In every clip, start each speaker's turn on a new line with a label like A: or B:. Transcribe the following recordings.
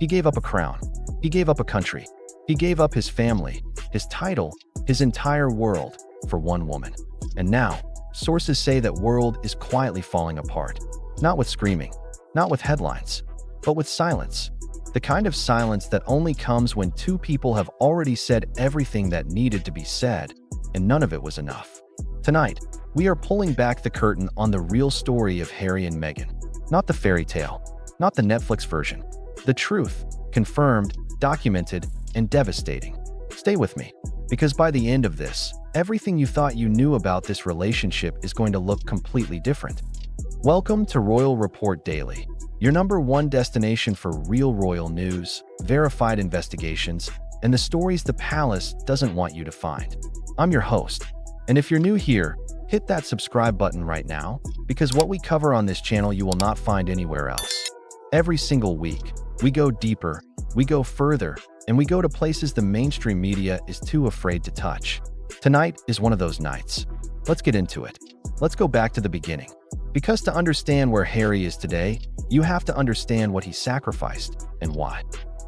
A: He gave up a crown. He gave up a country. He gave up his family, his title, his entire world for one woman. And now, sources say that world is quietly falling apart. Not with screaming, not with headlines, but with silence. The kind of silence that only comes when two people have already said everything that needed to be said, and none of it was enough. Tonight, we are pulling back the curtain on the real story of Harry and Meghan. Not the fairy tale, not the Netflix version. The truth, confirmed, documented, and devastating. Stay with me, because by the end of this, everything you thought you knew about this relationship is going to look completely different. Welcome to Royal Report Daily, your #1 destination for real royal news, verified investigations, and the stories the palace doesn't want you to find. I'm your host, and if you're new here, hit that subscribe button right now, because what we cover on this channel you will not find anywhere else. Every single week, we go deeper, we go further, and we go to places the mainstream media is too afraid to touch. Tonight is one of those nights. Let's get into it. Let's go back to the beginning. Because to understand where Harry is today, you have to understand what he sacrificed and why.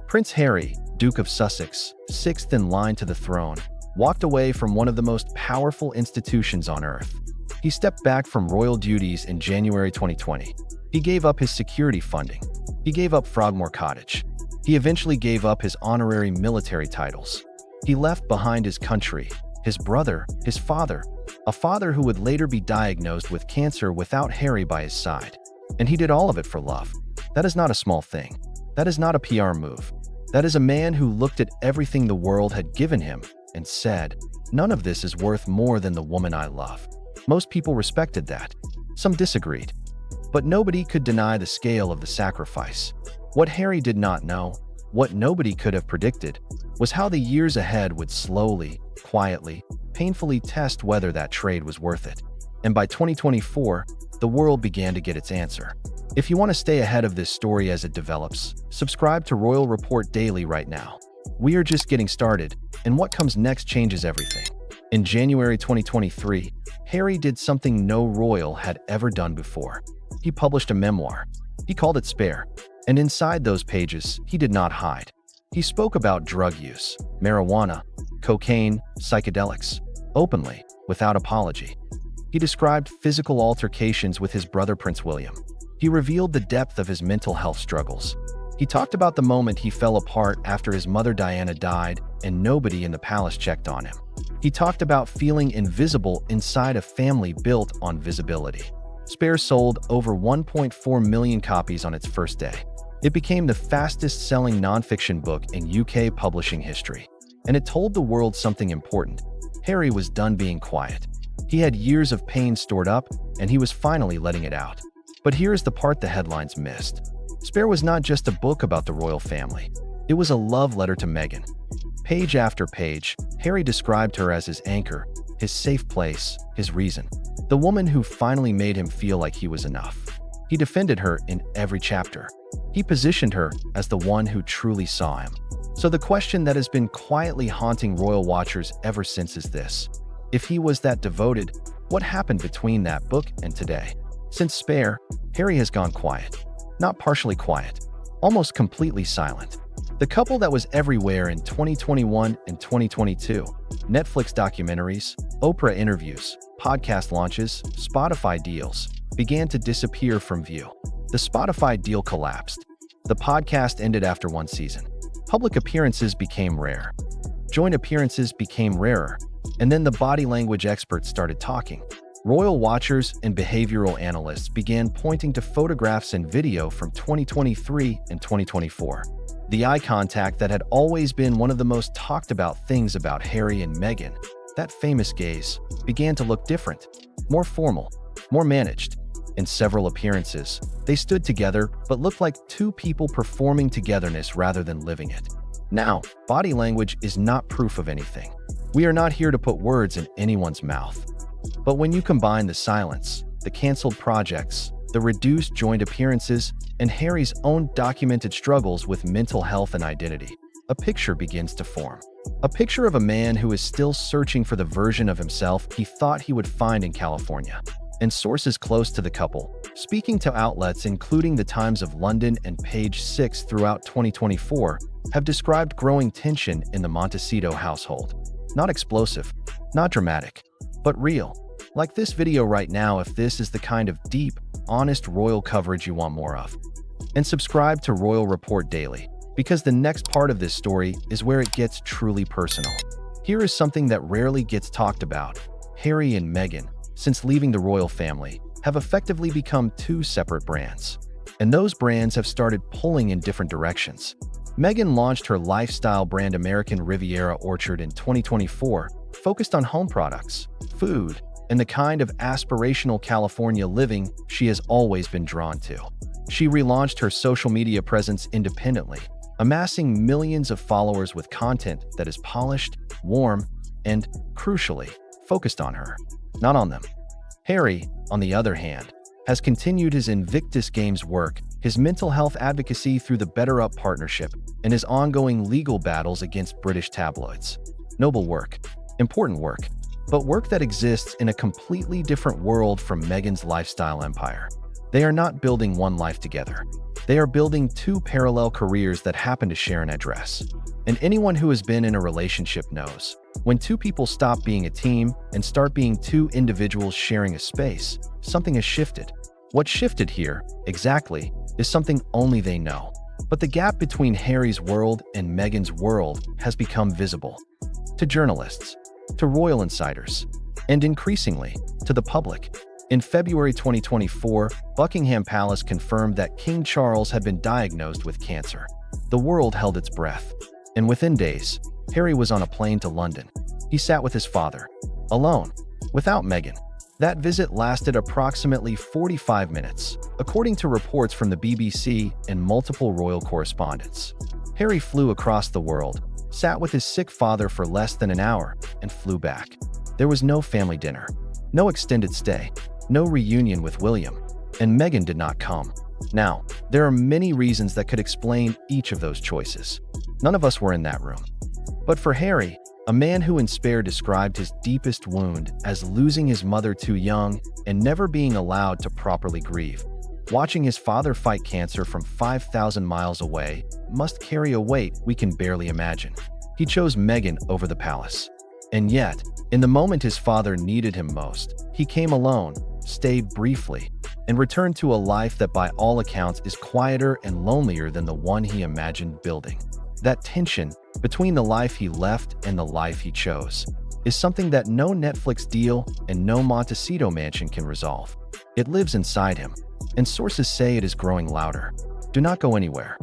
A: Prince Harry, Duke of Sussex, sixth in line to the throne, walked away from one of the most powerful institutions on earth. He stepped back from royal duties in January 2020. He gave up his security funding. He gave up Frogmore Cottage. He eventually gave up his honorary military titles. He left behind his country, his brother, his father, a father who would later be diagnosed with cancer without Harry by his side. And he did all of it for love. That is not a small thing. That is not a PR move. That is a man who looked at everything the world had given him and said, "None of this is worth more than the woman I love." Most people respected that. Some disagreed. But nobody could deny the scale of the sacrifice. What Harry did not know, what nobody could have predicted, was how the years ahead would slowly, quietly, painfully test whether that trade was worth it. And by 2024, the world began to get its answer. If you want to stay ahead of this story as it develops, subscribe to Royal Report Daily right now. We are just getting started, and what comes next changes everything. In January 2023, Harry did something no royal had ever done before. He published a memoir. He called it Spare. And inside those pages, he did not hide. He spoke about drug use, marijuana, cocaine, psychedelics, openly, without apology. He described physical altercations with his brother Prince William. He revealed the depth of his mental health struggles. He talked about the moment he fell apart after his mother Diana died and nobody in the palace checked on him. He talked about feeling invisible inside a family built on visibility. Spare sold over 1.4 million copies on its first day. It became the fastest-selling nonfiction book in UK publishing history. And it told the world something important. Harry was done being quiet. He had years of pain stored up, and he was finally letting it out. But here's the part the headlines missed. Spare was not just a book about the royal family. It was a love letter to Meghan. Page after page, Harry described her as his anchor, his safe place, his reason. The woman who finally made him feel like he was enough. He defended her in every chapter. He positioned her as the one who truly saw him. So the question that has been quietly haunting royal watchers ever since is this. If he was that devoted, what happened between that book and today? Since Spare, Harry has gone quiet. Not partially quiet, almost completely silent. The couple that was everywhere in 2021 and 2022, Netflix documentaries, Oprah interviews, podcast launches, Spotify deals, began to disappear from view. The Spotify deal collapsed. The podcast ended after one season. Public appearances became rare. Joint appearances became rarer. And then the body language experts started talking. Royal watchers and behavioral analysts began pointing to photographs and video from 2023 and 2024. The eye contact that had always been one of the most talked about things about Harry and Meghan, that famous gaze, began to look different, more formal, more managed. In several appearances, they stood together but looked like two people performing togetherness rather than living it. Now, body language is not proof of anything. We are not here to put words in anyone's mouth. But when you combine the silence, the canceled projects, the reduced joint appearances, and Harry's own documented struggles with mental health and identity, a picture begins to form. A picture of a man who is still searching for the version of himself he thought he would find in California. And sources close to the couple, speaking to outlets including The Times of London and Page 6 throughout 2024, have described growing tension in the Montecito household. Not explosive, not dramatic, but real. Like this video right now if this is the kind of deep, honest royal coverage you want more of. And subscribe to Royal Report Daily, because the next part of this story is where it gets truly personal. Here is something that rarely gets talked about. Harry and Meghan, since leaving the royal family, have effectively become two separate brands. And those brands have started pulling in different directions. Meghan launched her lifestyle brand American Riviera Orchard in 2024, focused on home products, food, and the kind of aspirational California living she has always been drawn to. She relaunched her social media presence independently, amassing millions of followers with content that is polished, warm, and, crucially, focused on her, not on them. Harry, on the other hand, has continued his Invictus Games work, his mental health advocacy through the Better Up partnership, and his ongoing legal battles against British tabloids. Noble work, important work, but work that exists in a completely different world from Meghan's lifestyle empire. They are not building one life together. They are building two parallel careers that happen to share an address. And anyone who has been in a relationship knows, when two people stop being a team and start being two individuals sharing a space, something has shifted. What shifted here, exactly, is something only they know. But the gap between Harry's world and Meghan's world has become visible. To journalists, to royal insiders, and increasingly, to the public. In February 2024, Buckingham Palace confirmed that King Charles had been diagnosed with cancer. The world held its breath. And within days, Harry was on a plane to London. He sat with his father, alone, without Meghan. That visit lasted approximately 45 minutes, according to reports from the BBC and multiple royal correspondents. Harry flew across the world, sat with his sick father for less than an hour, and flew back. There was no family dinner, no extended stay, no reunion with William, and Meghan did not come. Now, there are many reasons that could explain each of those choices. None of us were in that room. But for Harry, a man who in Spare described his deepest wound as losing his mother too young and never being allowed to properly grieve, watching his father fight cancer from 5,000 miles away must carry a weight we can barely imagine. He chose Meghan over the palace. And yet, in the moment his father needed him most, he came alone, stayed briefly, and returned to a life that by all accounts is quieter and lonelier than the one he imagined building. That tension between the life he left and the life he chose is something that no Netflix deal and no Montecito mansion can resolve. It lives inside him, and sources say it is growing louder. Do not go anywhere.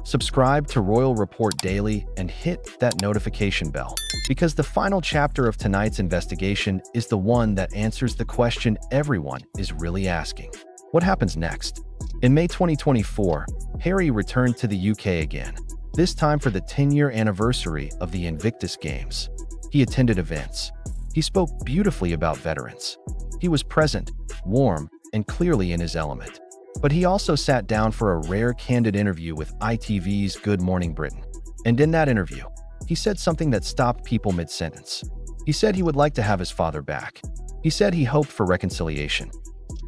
A: Subscribe to Royal Report Daily and hit that notification bell, because the final chapter of tonight's investigation is the one that answers the question everyone is really asking. What happens next? In May 2024, Harry returned to the UK again, this time for the 10-year anniversary of the Invictus Games. He attended events. He spoke beautifully about veterans. He was present, warm, and clearly in his element. But he also sat down for a rare candid interview with ITV's Good Morning Britain. And in that interview, he said something that stopped people mid-sentence. He said he would like to have his father back. He said he hoped for reconciliation.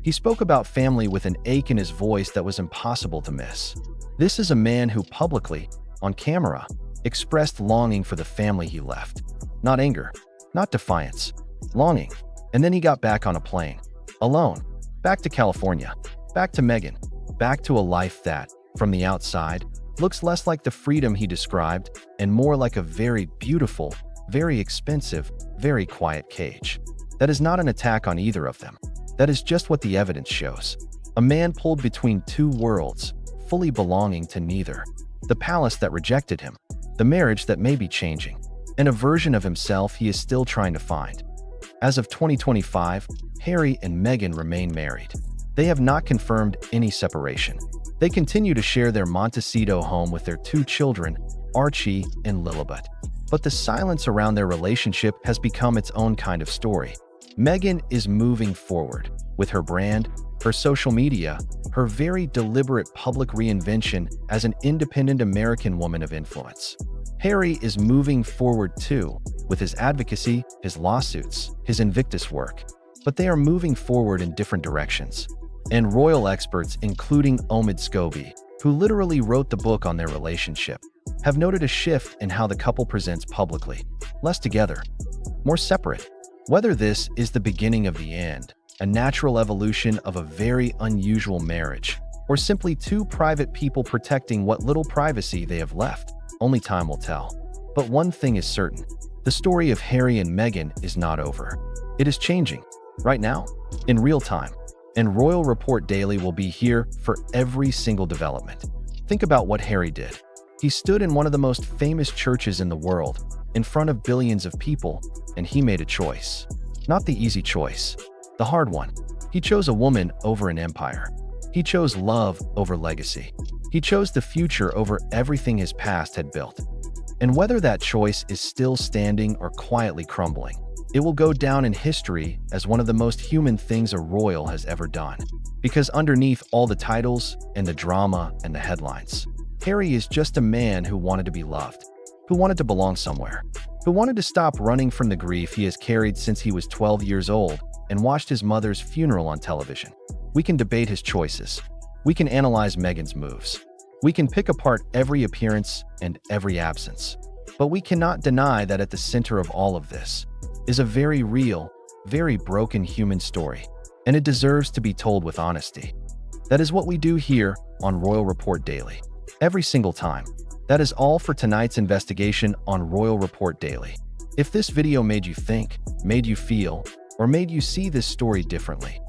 A: He spoke about family with an ache in his voice that was impossible to miss. This is a man who publicly, on camera, expressed longing for the family he left. Not anger, not defiance, longing. And then he got back on a plane, alone, back to California, back to Meghan, back to a life that, from the outside, looks less like the freedom he described and more like a very beautiful, very expensive, very quiet cage. That is not an attack on either of them. That is just what the evidence shows. A man pulled between two worlds, fully belonging to neither. The palace that rejected him, the marriage that may be changing, and a version of himself he is still trying to find. As of 2025, Harry and Meghan remain married. They have not confirmed any separation. They continue to share their Montecito home with their two children, Archie and Lilibet. But the silence around their relationship has become its own kind of story. Meghan is moving forward with her brand, her social media, her very deliberate public reinvention as an independent American woman of influence. Harry is moving forward too, with his advocacy, his lawsuits, his Invictus work. but they are moving forward in different directions. And royal experts, including Omid Scobie, who literally wrote the book on their relationship, have noted a shift in how the couple presents publicly. Less together, more separate. Whether this is the beginning of the end, a natural evolution of a very unusual marriage, or simply two private people protecting what little privacy they have left, only time will tell. But one thing is certain. The story of Harry and Meghan is not over. It is changing, right now, in real time. And Royal Report Daily will be here for every single development. Think about what Harry did. He stood in one of the most famous churches in the world, in front of billions of people, and he made a choice. Not the easy choice, the hard one. He chose a woman over an empire. He chose love over legacy. He chose the future over everything his past had built. And whether that choice is still standing or quietly crumbling, it will go down in history as one of the most human things a royal has ever done. Because underneath all the titles and the drama and the headlines, Harry is just a man who wanted to be loved, who wanted to belong somewhere, who wanted to stop running from the grief he has carried since he was 12 years old and watched his mother's funeral on television. We can debate his choices. We can analyze Meghan's moves. We can pick apart every appearance and every absence. But we cannot deny that at the center of all of this is a very real, very broken human story, and it deserves to be told with honesty. That is what we do here on Royal Report Daily. Every single time. That is all for tonight's investigation on Royal Report Daily. If this video made you think, made you feel, or made you see this story differently,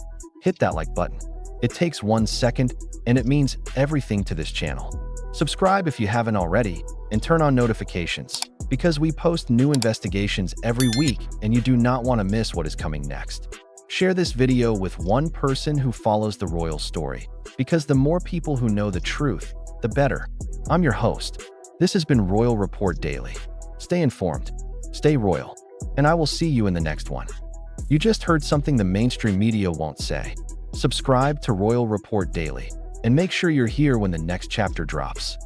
A: hit that like button. It takes 1 second, and it means everything to this channel. Subscribe if you haven't already, and turn on notifications, because we post new investigations every week and you do not want to miss what is coming next. Share this video with one person who follows the royal story, because the more people who know the truth, the better. I'm your host. This has been Royal Report Daily. Stay informed, stay royal, and I will see you in the next one. You just heard something the mainstream media won't say. Subscribe to Royal Report Daily, and make sure you're here when the next chapter drops.